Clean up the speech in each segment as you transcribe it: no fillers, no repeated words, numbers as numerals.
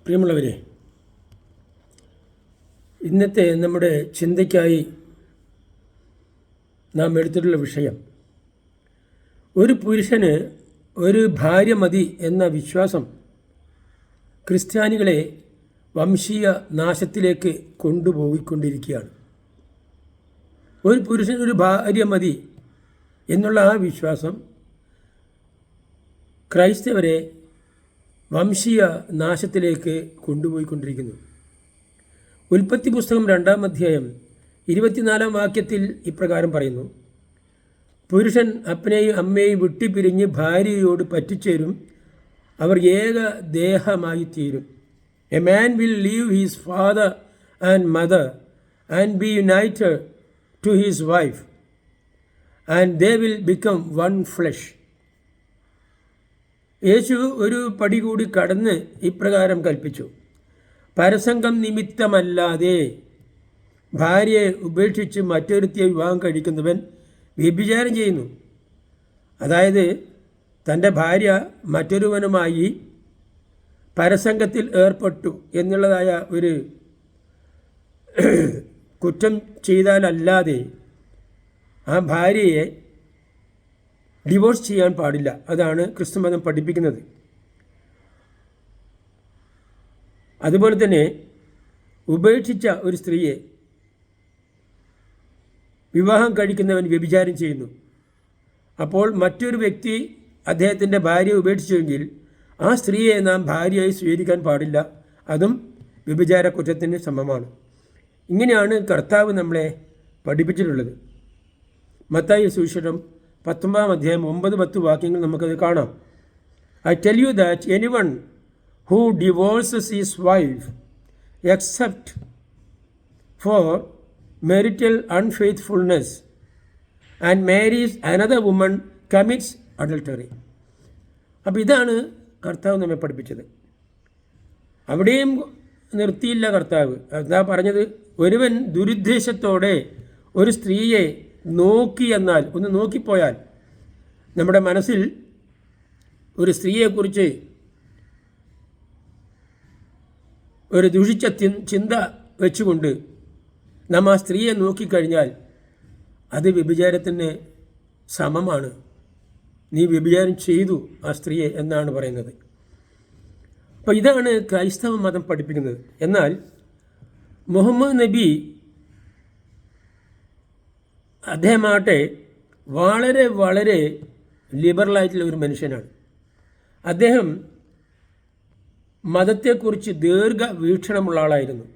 പ്രിയമുള്ളവരെ, ഇന്നത്തെ നമ്മുടെ ചിന്തയ്ക്കായി നാം എടുത്തിട്ടുള്ള വിഷയം, ഒരു പുരുഷന് ഒരു ഭാര്യ മതി എന്ന വിശ്വാസം ക്രിസ്ത്യാനികളെ വംശീയ നാശത്തിലേക്ക് കൊണ്ടുപോയിക്കൊണ്ടിരിക്കുകയാണ്. ഒരു പുരുഷന് ഒരു ഭാര്യ മതി എന്നുള്ള ആ വിശ്വാസം ക്രൈസ്തവരെ വംശീയ നാശത്തിലേക്ക് കൊണ്ടുപോയിക്കൊണ്ടിരിക്കുന്നു. ഉൽപ്പത്തി പുസ്തകം 2-ാം അധ്യായം 24-ാം വാക്യത്തിൽ ഇപ്രകാരം പറയുന്നു: പുരുഷൻ അപ്പനെയും അമ്മയെയും വിട്ടുപിരിഞ്ഞ് ഭാര്യയോട് പറ്റിച്ചേരും, അവർ ഏക ദേഹമായി തീരും. A man will leave his father and mother and be united to his wife and they will become one flesh. യേശു ഒരു പടി കൂടി കടന്ന് ഇപ്രകാരം കൽപ്പിച്ചു: പരസംഗം നിമിത്തമല്ലാതെ ഭാര്യയെ ഉപേക്ഷിച്ച് മറ്റൊരുത്തിയെ വിവാഹം കഴിക്കുന്നവൻ വ്യഭിചാരം ചെയ്യുന്നു. അതായത് തൻ്റെ ഭാര്യ മറ്റൊരുവനുമായി പരസംഗത്തിൽ ഏർപ്പെട്ടു എന്നുള്ളതായ ഒരു കുറ്റം ചെയ്താലല്ലാതെ ആ ഭാര്യയെ ഡിവോഴ്സ് ചെയ്യാൻ പാടില്ല. അതാണ് ക്രിസ്തുമതം പഠിപ്പിക്കുന്നത്. അതുപോലെ തന്നെ ഉപേക്ഷിച്ച ഒരു സ്ത്രീയെ വിവാഹം കഴിക്കുന്നവൻ വ്യഭിചാരം ചെയ്യുന്നു. അപ്പോൾ മറ്റൊരു വ്യക്തി അദ്ദേഹത്തിൻ്റെ ഭാര്യയെ ഉപേക്ഷിച്ചുവെങ്കിൽ ആ സ്ത്രീയെ നാം ഭാര്യയായി സ്വീകരിക്കാൻ പാടില്ല. അതും വ്യഭിചാര കുറ്റത്തിന് സമമാണ്. ഇങ്ങനെയാണ് കർത്താവ് നമ്മളെ പഠിപ്പിച്ചിട്ടുള്ളത്. മത്തായി സുവിശേഷം 19-ാം അധ്യായം 9-10 വാക്യങ്ങൾ നമുക്കത് കാണാം. I tell you that anyone who divorces his wife except for marital unfaithfulness and marries another woman commits adultery. അപ്പോൾ ഇതാണ് കർത്താവ് നമ്മെ പഠിപ്പിച്ചത്. അവിടെയും നിർത്തിയില്ല കർത്താവ്. എന്താ പറഞ്ഞത്? ഒരുവൻ ദുരുദ്ദേശത്തോടെ ഒരു സ്ത്രീയെ നോക്കി എന്നാൽ, ഒന്ന് നോക്കിപ്പോയാൽ, നമ്മുടെ മനസ്സിൽ ഒരു സ്ത്രീയെക്കുറിച്ച് ഒരു ദുഷിച്ച ചിന്ത വെച്ചുകൊണ്ട് നാം ആ സ്ത്രീയെ നോക്കിക്കഴിഞ്ഞാൽ അത് വ്യഭിചാരത്തിന് സമമാണ്. നീ വ്യഭിചാരം ചെയ്തു ആ സ്ത്രീയെ എന്നാണ് പറയുന്നത്. അപ്പോൾ ഇതാണ് ക്രൈസ്തവ മതം പഠിപ്പിക്കുന്നത്. എന്നാൽ മുഹമ്മദ് നബി അദ്ദേഹമാകട്ടെ വളരെ വളരെ ലിബറലായിട്ടുള്ള ഒരു മനുഷ്യനാണ്. അദ്ദേഹം മതത്തെക്കുറിച്ച് ദീർഘവീക്ഷണമുള്ള ആളായിരുന്നു.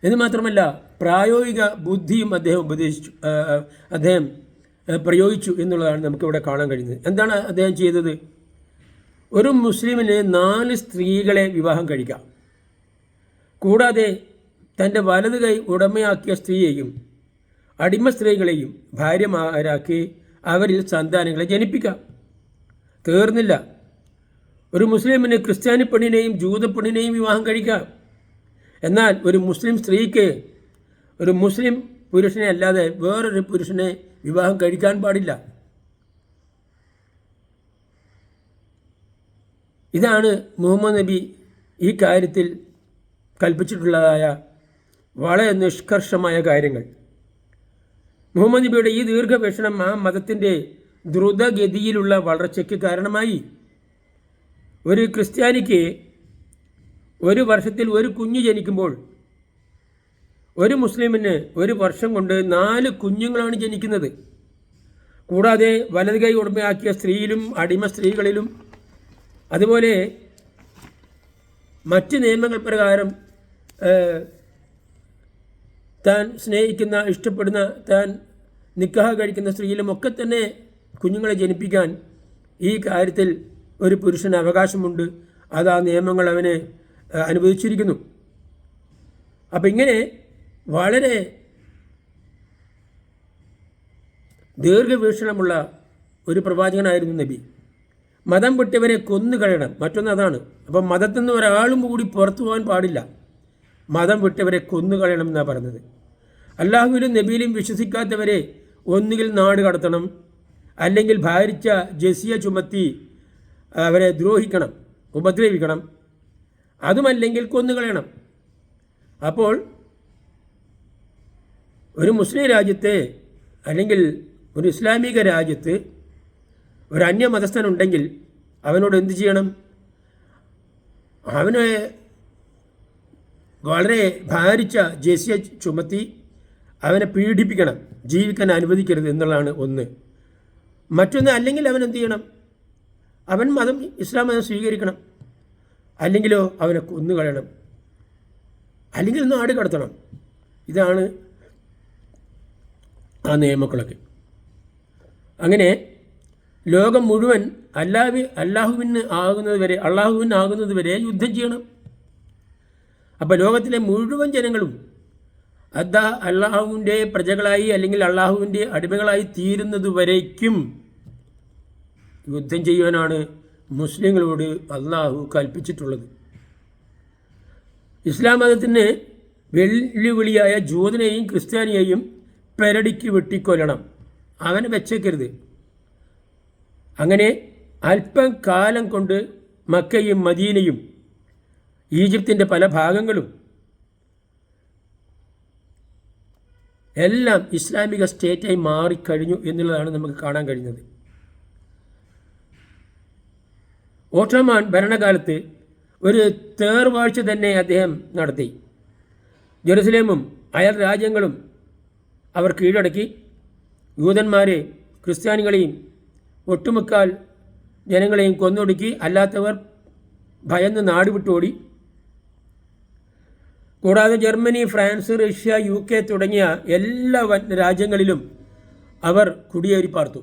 എന്ന് മാത്രമല്ല, പ്രായോഗിക ബുദ്ധിയും അദ്ദേഹം പ്രയോഗിച്ചു എന്നുള്ളതാണ് നമുക്കിവിടെ കാണാൻ കഴിയുന്നത്. എന്താണ് അദ്ദേഹം ചെയ്തത്? ഒരു മുസ്ലിമിന് 4 സ്ത്രീകളെ വിവാഹം കഴിക്കാം. കൂടാതെ തൻ്റെ വലത് കൈ ഉടമയാക്കിയ സ്ത്രീയെയും അടിമ സ്ത്രീകളെയും ഭാര്യമാരാക്കി അവരിൽ സന്താനങ്ങളെ ജനിപ്പിക്കാം. തീർന്നില്ല. ഒരു മുസ്ലിമിന് ക്രിസ്ത്യാനി പെണ്ണിനെയും ജൂത പെണ്ണിനെയും വിവാഹം കഴിക്കാം. എന്നാൽ ഒരു മുസ്ലിം സ്ത്രീക്ക് ഒരു മുസ്ലിം പുരുഷനെ അല്ലാതെ വേറൊരു പുരുഷനെ വിവാഹം കഴിക്കാൻ പാടില്ല. ഇതാണ് മുഹമ്മദ് നബി ഈ കാര്യത്തിൽ കൽപ്പിച്ചിട്ടുള്ളതായ വളരെ നിഷ്കർഷമായ കാര്യങ്ങൾ. മുഹമ്മദ് നബിയുടെ ഈ ദീർഘവീക്ഷണം ആ മതത്തിൻ്റെ ദ്രുതഗതിയിലുള്ള വളർച്ചയ്ക്ക് കാരണമായി. ഒരു ക്രിസ്ത്യാനിക്ക് ഒരു വർഷത്തിൽ ഒരു കുഞ്ഞ് ജനിക്കുമ്പോൾ ഒരു മുസ്ലിമിന് ഒരു വർഷം കൊണ്ട് 4 കുഞ്ഞുങ്ങളാണ് ജനിക്കുന്നത്. കൂടാതെ വലത് കൈ ഉടമയാക്കിയ സ്ത്രീയിലും അടിമ സ്ത്രീകളിലും അതുപോലെ മറ്റ് നിയമങ്ങൾ പ്രകാരം താൻ സ്നേഹിക്കുന്ന, ഇഷ്ടപ്പെടുന്ന, താൻ നിക്കാഹ് കഴിക്കുന്ന സ്ത്രീയിലുമൊക്കെ തന്നെ കുഞ്ഞുങ്ങളെ ജനിപ്പിക്കാൻ ഈ കാര്യത്തിൽ ഒരു പുരുഷന് അവകാശമുണ്ട്. അത് ആ നിയമങ്ങൾ അവന് അനുവദിച്ചിരിക്കുന്നു. അപ്പം ഇങ്ങനെ വളരെ ദീർഘവീക്ഷണമുള്ള ഒരു പ്രവാചകനായിരുന്നു നബി. മതം വിട്ടവരെ കൊന്നുകളയണം, മറ്റൊന്ന് അതാണ്. അപ്പം മതത്തിൽ നിന്ന് ഒരാളും കൂടി പുറത്തു പോകാൻ പാടില്ല. മതം വിട്ടവരെ കൊന്നുകളയണം എന്നാണ് പറഞ്ഞത്. അല്ലാഹുവിലും നബിയിലും വിശ്വസിക്കാത്തവരെ ഒന്നുകിൽ നാട് കടത്തണം, അല്ലെങ്കിൽ ഭാരിച്ച ജസിയ ചുമത്തി അവരെ ദ്രോഹിക്കണം, ഉപദ്രവിക്കണം, അതുമല്ലെങ്കിൽ കൊന്നുകളയണം. അപ്പോൾ ഒരു മുസ്ലിം രാജ്യത്ത് അല്ലെങ്കിൽ ഒരു ഇസ്ലാമിക രാജ്യത്ത് ഒരു അന്യമതസ്ഥനുണ്ടെങ്കിൽ അവനോട് എന്ത് ചെയ്യണം? അവന് വളരെ ഭാരിച്ച ജെസിയ ചുമത്തി അവനെ പീഡിപ്പിക്കണം, ജീവിക്കാൻ അനുവദിക്കരുത് എന്നുള്ളതാണ് ഒന്ന്. മറ്റൊന്ന്, അല്ലെങ്കിൽ അവൻ എന്ത് ചെയ്യണം? അവൻ ഇസ്ലാം മതം സ്വീകരിക്കണം, അല്ലെങ്കിലോ അവനെ കൊന്നുകളയണം, അല്ലെങ്കിൽ നാട് കടത്തണം. ഇതാണ് ആ നിയമങ്ങളൊക്കെ. അങ്ങനെ ലോകം മുഴുവൻ അള്ളാഹുവിനാകുന്നത് വരെ യുദ്ധം ചെയ്യണം. അപ്പോൾ ലോകത്തിലെ മുഴുവൻ ജനങ്ങളും അള്ളാഹുവിൻ്റെ പ്രജകളായി അല്ലെങ്കിൽ അള്ളാഹുവിൻ്റെ അടിമകളായി തീരുന്നത് വരേക്കും യുദ്ധം ചെയ്യുവാനാണ് മുസ്ലിങ്ങളോട് അള്ളാഹു കൽപ്പിച്ചിട്ടുള്ളത്. ഇസ്ലാം മതത്തിന് വെല്ലുവിളിയായ ജൂതനെയും ക്രിസ്ത്യാനിയെയും പെരടിക്ക് വെട്ടിക്കൊല്ലണം, അവനെ വെച്ചേക്കരുത്. അങ്ങനെ അല്പം കാലം കൊണ്ട് മക്കയും മദീനയും ഈജിപ്തിൻ്റെ പല ഭാഗങ്ങളും എല്ലാം ഇസ്ലാമിക സ്റ്റേറ്റായി മാറിക്കഴിഞ്ഞു എന്നുള്ളതാണ് നമുക്ക് കാണാൻ കഴിയുന്നത്. ഓട്ടോമാൻ ഭരണകാലത്ത് ഒരു തേർവാഴ്ച തന്നെ അദ്ദേഹം നടത്തി. ജെറുസലേമും അയൽ രാജ്യങ്ങളും അവർ കീഴടക്കി. യൂതന്മാരെ, ക്രിസ്ത്യാനികളെയും ഒട്ടുമുക്കാൽ ജനങ്ങളെയും കൊന്നൊടുക്കി. അല്ലാത്തവർ ഭയന്ന് നാടുവിട്ടോടി. കൂടാതെ ജർമ്മനി, ഫ്രാൻസ്, റഷ്യ, UK തുടങ്ങിയ എല്ലാ രാജ്യങ്ങളിലും അവർ കുടിയേറി പാർത്തു.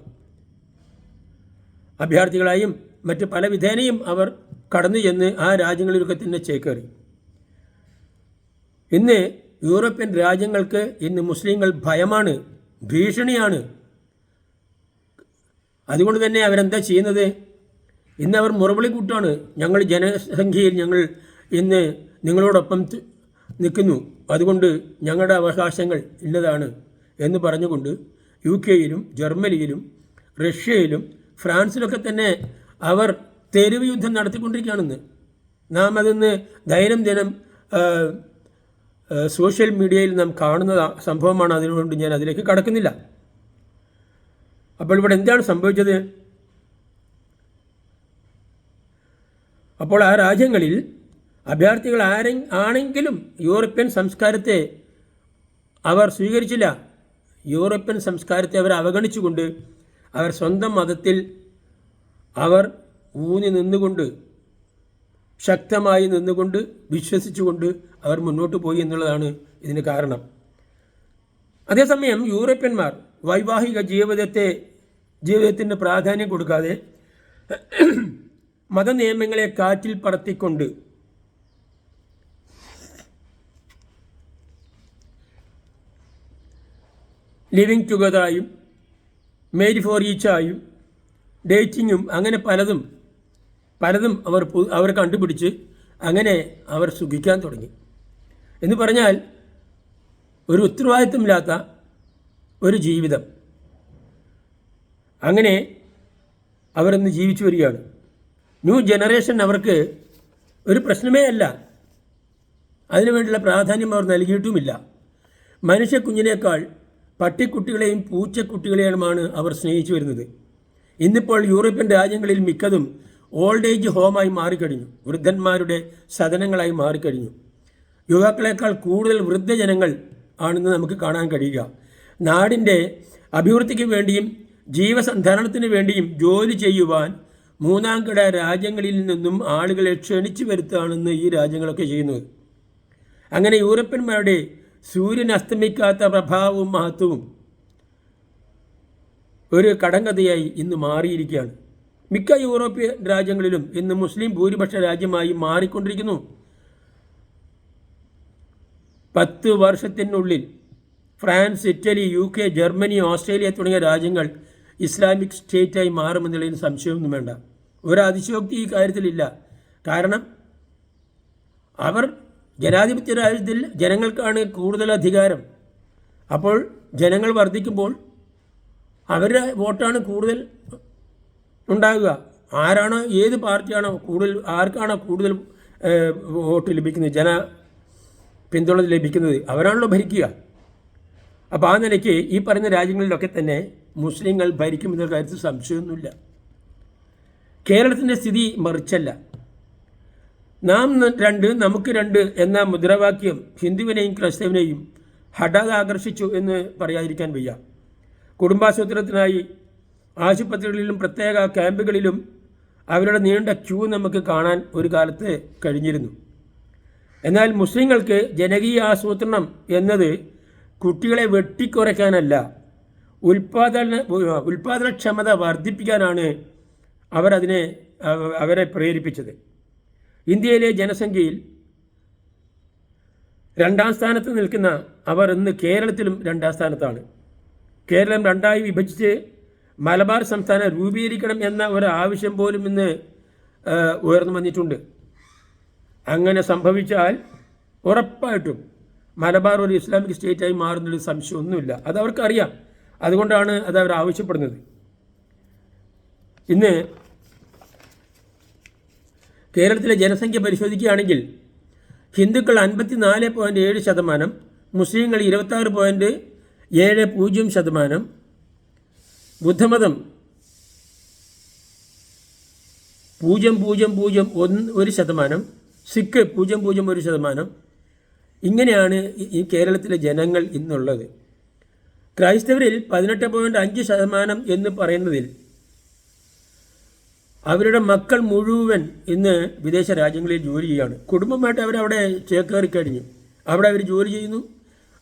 അഭയാർത്ഥികളായും മറ്റ് പല വിധേനയും അവർ കടന്നു ചെന്ന് ആ രാജ്യങ്ങളിലൊക്കെ തന്നെ ചേക്കേറി. ഇന്ന് യൂറോപ്യൻ രാജ്യങ്ങൾക്ക് ഇന്ന് മുസ്ലിങ്ങൾ ഭയമാണ്, ഭീഷണിയാണ്. അതുകൊണ്ട് തന്നെ അവരെന്താ ചെയ്യുന്നത്? ഇന്ന് അവർ മുറവിളി കൂട്ടാണ്. ഞങ്ങൾ ജനസംഖ്യയിൽ ഞങ്ങൾ ഇന്ന് നിങ്ങളോടൊപ്പം നിൽക്കുന്നു, അതുകൊണ്ട് ഞങ്ങളുടെ അവകാശങ്ങൾ ഇന്നതാണ് എന്ന് പറഞ്ഞുകൊണ്ട് UK യിലും ജർമ്മനിയിലും റഷ്യയിലും ഫ്രാൻസിലൊക്കെ തന്നെ അവർ തെരുവ് യുദ്ധം നടത്തിക്കൊണ്ടിരിക്കുകയാണെന്ന് നാം അതിന്ന് ദൈനംദിനം സോഷ്യൽ മീഡിയയിൽ നാം കാണുന്ന സംഭവമാണ്. അതുകൊണ്ട് ഞാൻ അതിലേക്ക് കടക്കുന്നില്ല. അപ്പോൾ ഇവിടെ എന്താണ് സംഭവിച്ചത്? അപ്പോൾ ആ രാജ്യങ്ങളിൽ അഭയാർത്ഥികൾ ആണെങ്കിലും യൂറോപ്യൻ സംസ്കാരത്തെ അവർ സ്വീകരിച്ചില്ല. യൂറോപ്യൻ സംസ്കാരത്തെ അവർ അവഗണിച്ചുകൊണ്ട് അവർ സ്വന്തം മതത്തിൽ അവർ ഊന്നി നിന്നുകൊണ്ട്, ശക്തമായി നിന്നുകൊണ്ട്, വിശ്വസിച്ചുകൊണ്ട് അവർ മുന്നോട്ട് പോയി എന്നുള്ളതാണ് ഇതിന് കാരണം. അതേസമയം യൂറോപ്യന്മാർ വൈവാഹിക ജീവിതത്തിന് പ്രാധാന്യം കൊടുക്കാതെ മതനിയമങ്ങളെ കാറ്റിൽ പറത്തിക്കൊണ്ട് ലിവിങ് ടുഗദറായും മേരി ഫോർ ഈച്ചായും ഡേറ്റിങ്ങും അങ്ങനെ പലതും അവർ കണ്ടുപിടിച്ച് അങ്ങനെ അവർ സുഖിക്കാൻ തുടങ്ങി. എന്ന് പറഞ്ഞാൽ ഒരു ഉത്തരവാദിത്വമില്ലാത്ത ഒരു ജീവിതം, അങ്ങനെ അവരിന്ന് ജീവിച്ചു വരികയാണ്. ന്യൂ ജനറേഷൻ അവർക്ക് ഒരു പ്രശ്നമേ അല്ല, അതിനുവേണ്ടിയുള്ള പ്രാധാന്യം അവർ നൽകിയിട്ടുമില്ല. മനുഷ്യക്കുഞ്ഞിനേക്കാൾ പട്ടിക്കുട്ടികളെയും പൂച്ചക്കുട്ടികളെയുമാണ് അവർ സ്നേഹിച്ചു വരുന്നത്. ഇന്നിപ്പോൾ യൂറോപ്യൻ രാജ്യങ്ങളിൽ മിക്കതും ഓൾഡ് ഏജ് ഹോമായി മാറിക്കഴിഞ്ഞു, വൃദ്ധന്മാരുടെ സദനങ്ങളായി മാറിക്കഴിഞ്ഞു. യുവാക്കളെക്കാൾ കൂടുതൽ വൃദ്ധജനങ്ങൾ ആണെന്ന് നമുക്ക് കാണാൻ കഴിയുക. നാടിൻ്റെ അഭിവൃദ്ധിക്ക് വേണ്ടിയും ജീവസന്ധാരണത്തിന് വേണ്ടിയും ജോലി ചെയ്യുവാൻ മൂന്നാംകിട രാജ്യങ്ങളിൽ നിന്നും ആളുകളെ ക്ഷണിച്ചു വരുത്താണെന്ന് ഈ രാജ്യങ്ങളൊക്കെ ചെയ്യുന്നത്. അങ്ങനെ യൂറോപ്യന്മാരുടെ സൂര്യൻ അസ്തമിക്കാത്ത പ്രഭാവവും മഹത്വവും ഒരു കടങ്കഥയായി ഇന്ന് മാറിയിരിക്കുകയാണ്. മിക്ക യൂറോപ്യൻ രാജ്യങ്ങളിലും ഇന്ന് മുസ്ലിം ഭൂരിപക്ഷ രാജ്യമായി മാറിക്കൊണ്ടിരിക്കുന്നു. 10 വർഷത്തിനുള്ളിൽ France, Italy, UK, Germany, Australia തുടങ്ങിയ രാജ്യങ്ങൾ ഇസ്ലാമിക് സ്റ്റേറ്റായി മാറുമെന്നുള്ളതിന് സംശയമൊന്നും വേണ്ട. ഒരു അതിശയോക്തി ഈ കാര്യത്തിലില്ല. കാരണം അവർ ജനാധിപത്യ രാജ്യത്തിൽ ജനങ്ങൾക്കാണ് കൂടുതൽ അധികാരം. അപ്പോൾ ജനങ്ങൾ വർദ്ധിക്കുമ്പോൾ അവരുടെ വോട്ടാണ് കൂടുതൽ ഉണ്ടാകുക. ആരാണോ, ഏത് പാർട്ടിയാണോ കൂടുതൽ, ആർക്കാണോ കൂടുതൽ വോട്ട് ലഭിക്കുന്നത്, പിന്തുണ ലഭിക്കുന്നത്. അവരാണല്ലോ ഭരിക്കുക. അപ്പോൾ ആ നിലയ്ക്ക് ഈ പറയുന്ന രാജ്യങ്ങളിലൊക്കെ തന്നെ മുസ്ലിങ്ങൾ ഭരിക്കുമെന്ന കാര്യത്തിൽ സംശയമൊന്നുമില്ല. കേരളത്തിൻ്റെ സ്ഥിതി മറിച്ചല്ല. നാം രണ്ട് നമുക്ക് രണ്ട് എന്ന മുദ്രാവാക്യം ഹിന്ദുവിനെയും ക്രൈസ്തവനെയും ഹഠാത് ആകർഷിച്ചു എന്ന് പറയാതിരിക്കാൻ വയ്യ. കുടുംബാസൂത്രണത്തിനായി ആശുപത്രികളിലും പ്രത്യേക ക്യാമ്പുകളിലും അവരുടെ നീണ്ട ക്യൂ നമുക്ക് കാണാൻ ഒരു കാലത്ത് കഴിഞ്ഞിരുന്നു. എന്നാൽ മുസ്ലിങ്ങൾക്ക് ജനകീയ ആസൂത്രണം എന്നത് കുട്ടികളെ വെട്ടിക്കുറയ്ക്കാനല്ല, ഉൽപാദനക്ഷമത വർദ്ധിപ്പിക്കാനാണ് അവരെ പ്രേരിപ്പിച്ചത്. ഇന്ത്യയിലെ ജനസംഖ്യയിൽ 2ാം സ്ഥാനത്ത് നിൽക്കുന്ന അവർ ഇന്ന് കേരളത്തിലും 2ാം സ്ഥാനത്താണ്. കേരളം 2ആയി വിഭജിച്ച് മലബാർ സംസ്ഥാനം രൂപീകരിക്കണം എന്ന ഒരു ആവശ്യം പോലും ഇന്ന് ഉയർന്നു വന്നിട്ടുണ്ട്. അങ്ങനെ സംഭവിച്ചാൽ ഉറപ്പായിട്ടും മലബാർ ഒരു ഇസ്ലാമിക് സ്റ്റേറ്റായി മാറുന്നതിൽ സംശയമൊന്നുമില്ല. അതവർക്കറിയാം. അതുകൊണ്ടാണ് അവർ ആവശ്യപ്പെടുന്നത്. ഇന്ന് കേരളത്തിലെ ജനസംഖ്യ പരിശോധിക്കുകയാണെങ്കിൽ ഹിന്ദുക്കൾ 54.7%, മുസ്ലിങ്ങൾ 26.70%, ബുദ്ധമതം 0.001%, സിഖ് 0.01%. ഇങ്ങനെയാണ് ഈ കേരളത്തിലെ ജനങ്ങൾ ഇന്നുള്ളത്. ക്രൈസ്തവരിൽ 18.5% എന്ന് പറയുന്നതിൽ അവരുടെ മക്കൾ മുഴുവൻ ഇന്ന് വിദേശ രാജ്യങ്ങളിൽ ജോലി ചെയ്യുകയാണ്. കുടുംബമായിട്ട് അവരവിടെ ചേക്കേറിക്കഴിഞ്ഞു. അവിടെ അവർ ജോലി ചെയ്യുന്നു.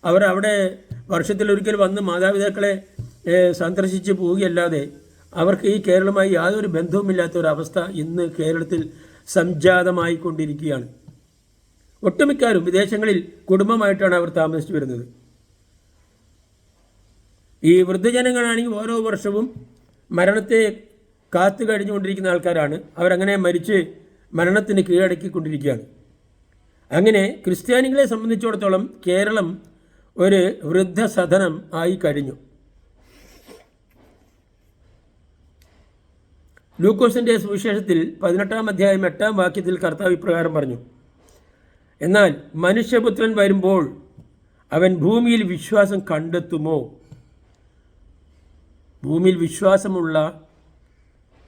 അവിടെ വർഷത്തിലൊരിക്കൽ വന്ന് മാതാപിതാക്കളെ സന്ദർശിച്ച് പോവുകയല്ലാതെ അവർക്ക് ഈ കേരളവുമായി യാതൊരു ബന്ധവുമില്ലാത്തൊരവസ്ഥ ഇന്ന് കേരളത്തിൽ സംജാതമായിക്കൊണ്ടിരിക്കുകയാണ്. ഒട്ടുമിക്കാരും വിദേശങ്ങളിൽ കുടുംബമായിട്ടാണ് അവർ താമസിച്ചു വരുന്നത്. ഈ വൃദ്ധജനങ്ങളാണെങ്കിൽ ഓരോ വർഷവും മരണത്തെ കാത്തു കഴിഞ്ഞുകൊണ്ടിരിക്കുന്ന ആൾക്കാരാണ്. അവരങ്ങനെ മരിച്ച് മരണത്തിന് കീഴടക്കിക്കൊണ്ടിരിക്കുകയാണ്. അങ്ങനെ ക്രിസ്ത്യാനികളെ സംബന്ധിച്ചിടത്തോളം കേരളം ഒരു വൃദ്ധസദനം ആയി കഴിഞ്ഞു. ലൂക്കോസിൻ്റെ സുവിശേഷത്തിൽ 18-ാം അധ്യായം 8-ാം വാക്യത്തിൽ കർത്താവ് ഇപ്രകാരം പറഞ്ഞു: എന്നാൽ മനുഷ്യപുത്രൻ വരുമ്പോൾ അവൻ ഭൂമിയിൽ വിശ്വാസം കണ്ടെത്തുമോ? ഭൂമിയിൽ വിശ്വാസമുള്ള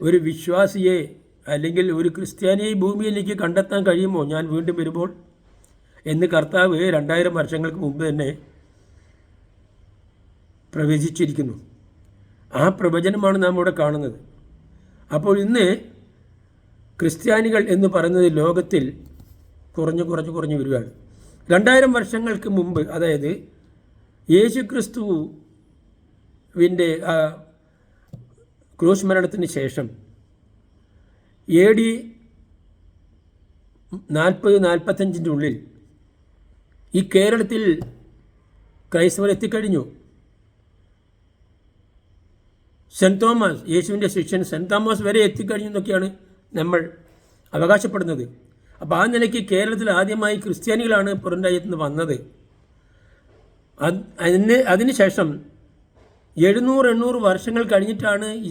ഒരു വിശ്വാസിയെ അല്ലെങ്കിൽ ഒരു ക്രിസ്ത്യാനിയെ ഭൂമിയിലേക്ക് കണ്ടെത്താൻ കഴിയുമോ ഞാൻ വീണ്ടും വരുമ്പോൾ എന്ന് കർത്താവ് 2000 വർഷങ്ങൾക്ക് മുമ്പ് തന്നെ പ്രവചിച്ചിരിക്കുന്നു. ആ പ്രവചനമാണ് നാം ഇവിടെ കാണുന്നത്. അപ്പോൾ ഇന്ന് ക്രിസ്ത്യാനികൾ എന്ന് പറയുന്നത് ലോകത്തിൽ കുറഞ്ഞു വരികയാണ്. 2000 വർഷങ്ങൾക്ക് മുമ്പ്, അതായത് യേശുക്രിസ്തുവിൻ്റെ ക്രൂശ് മരണത്തിന് ശേഷം AD 40-45 ഉള്ളിൽ ഈ കേരളത്തിൽ ക്രൈസ്തവർ എത്തിക്കഴിഞ്ഞു. സെൻറ്റ് തോമസ്, യേശുവിൻ്റെ ശിഷ്യൻ സെൻറ്റ് തോമസ് വരെ എത്തിക്കഴിഞ്ഞു എന്നൊക്കെയാണ് നമ്മൾ അവകാശപ്പെടുന്നത്. അപ്പോൾ ആ നിലയ്ക്ക് കേരളത്തിൽ ആദ്യമായി ക്രിസ്ത്യാനികളാണ് പുറംരാജ്യത്ത് വന്നത്. അതിനുശേഷം 700-800 വർഷങ്ങൾ കഴിഞ്ഞിട്ടാണ് ഈ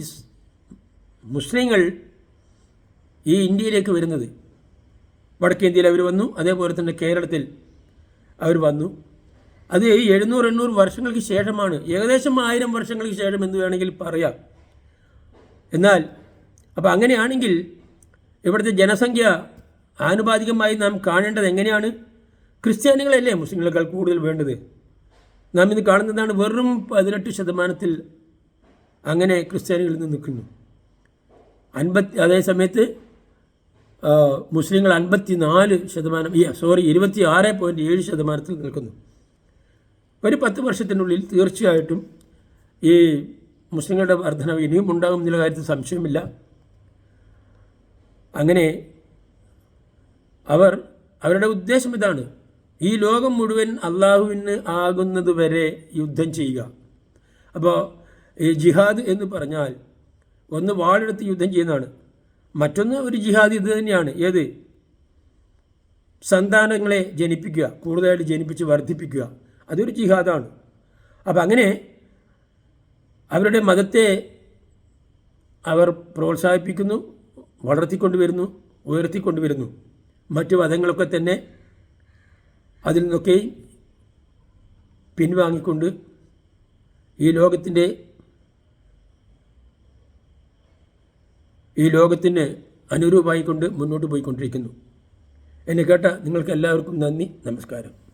മുസ്ലിങ്ങൾ ഈ ഇന്ത്യയിലേക്ക് വരുന്നത്. വടക്കേന്ത്യയിൽ അവർ വന്നു, അതേപോലെ തന്നെ കേരളത്തിൽ അവർ വന്നു. അത് 700-800 വർഷങ്ങൾക്ക് ശേഷമാണ്, ഏകദേശം 1000 വർഷങ്ങൾക്ക് ശേഷം എന്ന് വേണമെങ്കിൽ പറയാം. എന്നാൽ അപ്പോൾ അങ്ങനെയാണെങ്കിൽ ഇവിടുത്തെ ജനസംഖ്യ ആനുപാതികമായി നാം കാണേണ്ടത് എങ്ങനെയാണ്? ക്രിസ്ത്യാനികളല്ലേ മുസ്ലിങ്ങളെക്കാൾ കൂടുതൽ വേണ്ടത്. നാം ഇന്ന് കാണുന്നതാണ് വെറും 18% അങ്ങനെ ക്രിസ്ത്യാനികളിൽ നിന്ന് നിൽക്കുന്നു. അതേ സമയത്ത് മുസ്ലിങ്ങൾ 26.7% നിൽക്കുന്നു. ഒരു 10 വർഷത്തിനുള്ളിൽ തീർച്ചയായിട്ടും ഈ മുസ്ലിങ്ങളുടെ വർധനവ് ഇനിയും ഉണ്ടാകും എന്നുള്ള കാര്യത്തിൽ സംശയമില്ല. അങ്ങനെ അവരുടെ ഉദ്ദേശം ഇതാണ്: ഈ ലോകം മുഴുവൻ അള്ളാഹുവിന് ആകുന്നത് വരെ യുദ്ധം ചെയ്യുക. അപ്പോൾ ഈ ജിഹാദ് എന്ന് പറഞ്ഞാൽ ഒന്ന് വാളെടുത്ത് യുദ്ധം ചെയ്യുന്നതാണ്, മറ്റൊന്ന് ഒരു ജിഹാദ് ഇത് തന്നെയാണ്. ഏത്? സന്താനങ്ങളെ ജനിപ്പിക്കുക, കൂടുതലായിട്ട് ജനിപ്പിച്ച് വർദ്ധിപ്പിക്കുക, അതൊരു ജിഹാദാണ്. അപ്പം അങ്ങനെ അവരുടെ മതത്തെ അവർ പ്രോത്സാഹിപ്പിക്കുന്നു, വളർത്തിക്കൊണ്ടുവരുന്നു, ഉയർത്തിക്കൊണ്ടുവരുന്നു. മറ്റു മതങ്ങളൊക്കെ തന്നെ അതിൽ നിന്നൊക്കെ പിൻവാങ്ങിക്കൊണ്ട് ഈ ലോകത്തിന് അനുരൂപമായിക്കൊണ്ട് മുന്നോട്ട് പോയിക്കൊണ്ടിരിക്കുന്നു. എന്നെ കേട്ട നിങ്ങൾക്ക് എല്ലാവർക്കും നന്ദി, നമസ്കാരം.